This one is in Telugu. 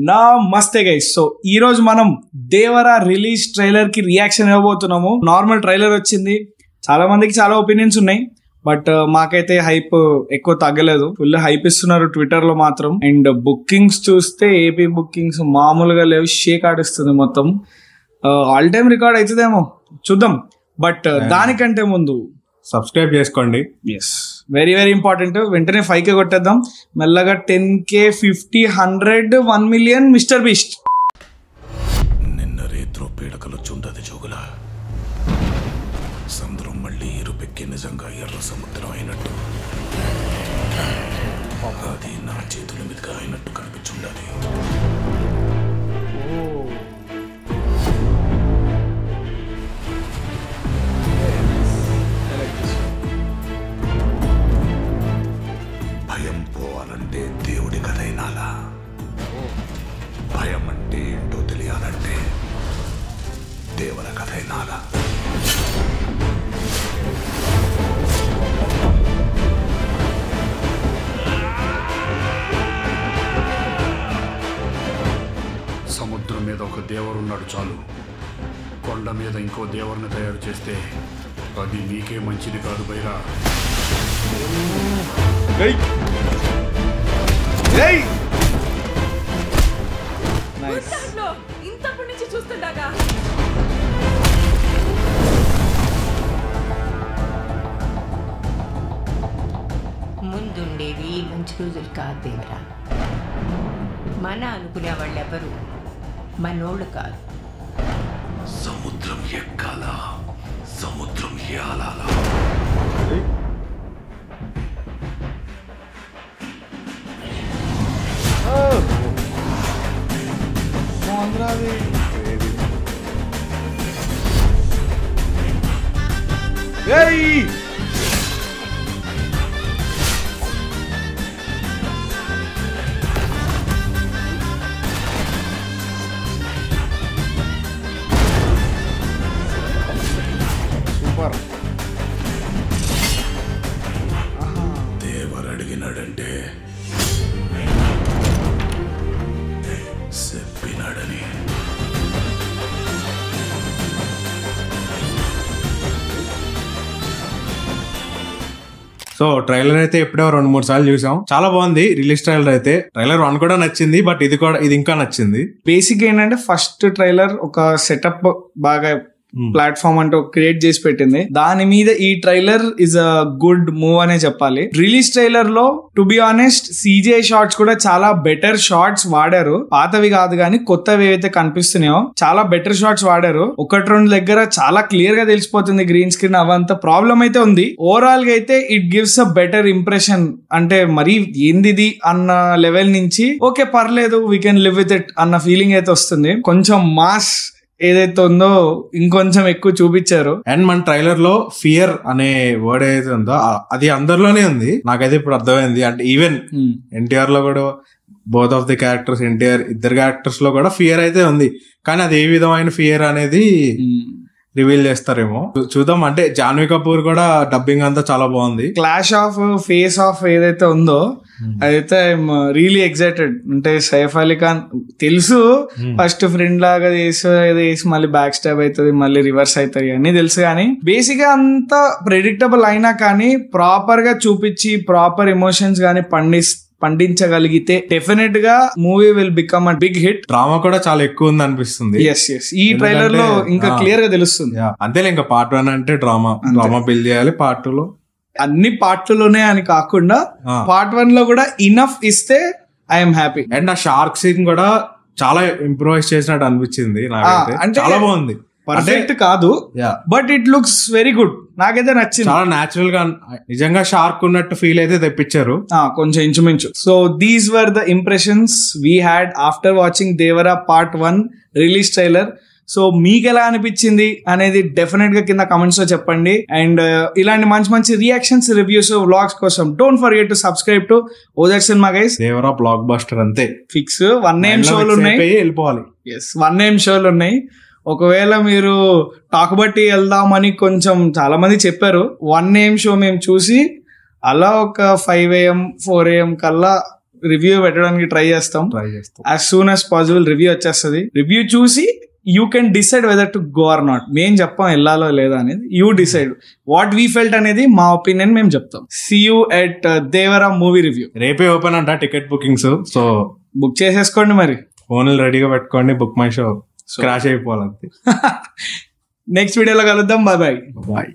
నమస్తే గైస్. సో ఈ రోజు మనం దేవరా రిలీజ్ ట్రైలర్ కి రియాక్షన్ ఇవ్వబోతున్నాము. నార్మల్ ట్రైలర్ వచ్చింది, చాలా మందికి చాలా ఒపీనియన్స్ ఉన్నాయి, బట్ మాకైతే హైప్ ఎక్కువ తగ్గలేదు. ఫుల్ హైప్ ఇస్తున్నారు ట్విట్టర్ లో మాత్రం. అండ్ బుకింగ్స్ చూస్తే ఏపీ బుకింగ్స్ మామూలుగా లేవు, షేక్ ఆడిస్తుంది మొత్తం. ఆల్ టైమ్ రికార్డ్ అవుతుందేమో, చూద్దాం. బట్ దానికంటే ముందు సబ్స్క్రైబ్ చేసుకోండి. Yes, very very important. వెంటనే 5K కొట్టేద్దాం మెల్లగా. 10K, 50, 100, 1 million mister beast. నిన్న రేత్రో పీడకలు చుండది జోగుల సముద్రం మళ్ళీ ఇరుపెక్కి నిజంగా ఎర్ర సముద్రం అయినట్టు, అది నా చేతుల మీదుగా అయినట్టు కనిపించుండది. భయం పోవాలంటే దేవుడి కథైనాలా, భయం అంటే ఏంటో తెలియాలంటే దేవుల కథైనాలా. సముద్రం మీద ఒక దేవుడున్నాడు చాలు, కొండ మీద ఇంకో దేవుడిని తయారు చేస్తే అది నీకే మంచిది కాదు బైరా. ఇంతప్పటి నుంచి చూస్తుండగా ముందుండేవి మంచి రోజులు కాదు దేవరా. మన అనుకునే వాళ్ళెవరు మనోళ్ళు కాదు. సముద్రం ఎక్కాల, సముద్రం ఏలాల. దేవరు అడిగినాడంటే చెప్పినాడని. సో ట్రైలర్ అయితే ఎప్పుడో 2-3 సార్లు చూసాం. చాలా బాగుంది రిలీజ్ ట్రైలర్ అయితే. ట్రైలర్ 1 కూడా నచ్చింది, బట్ ఇది ఇంకా నచ్చింది. బేసిక్ ఏంటంటే ఫస్ట్ ట్రైలర్ ఒక సెటప్ బాగా ప్లాట్ఫామ్ అంటే క్రియేట్ చేసి పెట్టింది. దాని మీద ఈ trailer is a good move అనే చెప్పాలి. రిలీజ్ ట్రైలర్ లో to be honest CGI shots కూడా చాలా బెటర్ షార్ట్స్ వాడారు. పాతవి కాదు కానీ కొత్తవి ఏవైతే కనిపిస్తున్నాయో చాలా బెటర్ షార్ట్స్ వాడారు. 1-2 దగ్గర చాలా క్లియర్ గా తెలిసిపోతుంది గ్రీన్ స్క్రీన్ అవంతా ప్రాబ్లం అయితే ఉంది. ఓవరాల్ గా అయితే it gives a better impression. అంటే మరి ఏందిది అన్న లెవెల్ నుంచి ఓకే పర్లేదు, we can live with it అన్న ఫీలింగ్ అయితే వస్తుంది. కొంచెం మాస్ ఏదైతే ఉందో ఇంకొంచెం ఎక్కువ చూపించారు. అండ్ మన ట్రైలర్ లో ఫియర్ అనే వర్డ్ ఏదైతే ఉందో అది అందరిలోనే ఉంది. నాకైతే ఇప్పుడు అర్థమైంది. అంటే ఈవెన్ ఎన్టీఆర్ లో కూడా both of the characters, NTR ఇద్దరు క్యారెక్టర్స్ లో కూడా ఫియర్ అయితే ఉంది. కానీ అది ఏ విధమైన ఫియర్ అనేది రివీల్ చేస్తారేమో, చూద్దాం. అంటే జాన్వీ కపూర్ కూడా డబ్బింగ్ అంతా చాలా బాగుంది. క్లాష్ ఆఫ్ ఫేస్ ఆఫ్ ఏదైతే ఉందో అదైతే ఐఎమ్ రియలీ ఎక్సైటెడ్. అంటే సైఫ్ అలీ ఖాన్ తెలుసు, ఫస్ట్ ఫ్రెండ్ లాగా చేసి మళ్ళీ బ్యాక్ స్టాప్ అవుతుంది, మళ్ళీ రివర్స్ అవుతుంది అన్ని తెలుసు. కానీ బేసిక్ గా అంత ప్రెడిక్టబుల్ అయినా కానీ ప్రాపర్ గా చూపించి ప్రాపర్ ఎమోషన్స్ గానీ పండించగలిగితే డెఫినెట్ గా movie will become a big hit. Drama కూడా చాలా ఎక్కువ ఉంది అనిపిస్తుంది. ఈ ట్రైలర్ లో ఇంకా క్లియర్ గా తెలుస్తుంది. అంతేలే, ఇంకా పార్ట్ 1 అంటే డ్రామా బిల్డ్ చేయాలి. పార్ట్ 2 లో అన్ని పార్ట్లోనే అని కాకుండా పార్ట్ 1 లో కూడా ఇనఫ్ ఇస్తే ఐఎమ్ హ్యాపీ. అండ్ ఆ షార్క్ సీన్ కూడా చాలా ఇంప్రూవైజ్ చేసినట్టు అనిపించింది నాకైతే. చాలా బాగుంది. పర్ఫెక్ట్ కాదు, but it looks very good. నాకైతే నచ్చింది. చాలా నేచురల్ గా నిజంగా షార్క్ ఉన్నట్టు ఫీల్ అయితే తెప్పించారు కొంచెం ఇంచుమించు. So these were the impressions we had after watching Devara part 1 release trailer. So మీకు ఎలా అనిపించింది అనేది డెఫినెట్ గా కింద కమెంట్స్ లో చెప్పండి. అండ్ ఇలాంటి మంచి మంచి రియాక్షన్స్, రివ్యూస్, వ్లాగ్స్ కోసం don't forget to subscribe to ఓజర్ cinema guys. Devara blockbuster అంతే ఫిక్స్. 1 AM షోలు ఉన్నాయి, వెళ్ళిపోవాలి. 1 AM షోలు ఉన్నాయి. ఒకవేళ మీరు టాక్ బట్టి వెళ్దామని కొంచెం చాలా మంది చెప్పారు. 1 AM షో మేము చూసి అలా ఒక 5 AM 4 AM కల్లా రివ్యూ పెట్టడానికి ట్రై చేస్తాం. As soon as possible review వచ్చేస్తుంది. రివ్యూ చూసి you can decide whether to go or not. మేం చెప్పాం వెళ్ళాలో లేదా అనేది, you decide what we felt అనేది మా ఒపీనియన్ మేము చెప్తాం. See you at Devara movie review. రేపే ఓపెన్ అంట టికెట్ బుకింగ్స్, సో బుక్ చేసేసుకోండి. మరి ఫోన్లు రెడీగా పెట్టుకోండి, బుక్ మై షో క్రాష్ అయిపోవాలంతే. నెక్స్ట్ వీడియోలో కలుద్దాం. Bye bye. బాయ్.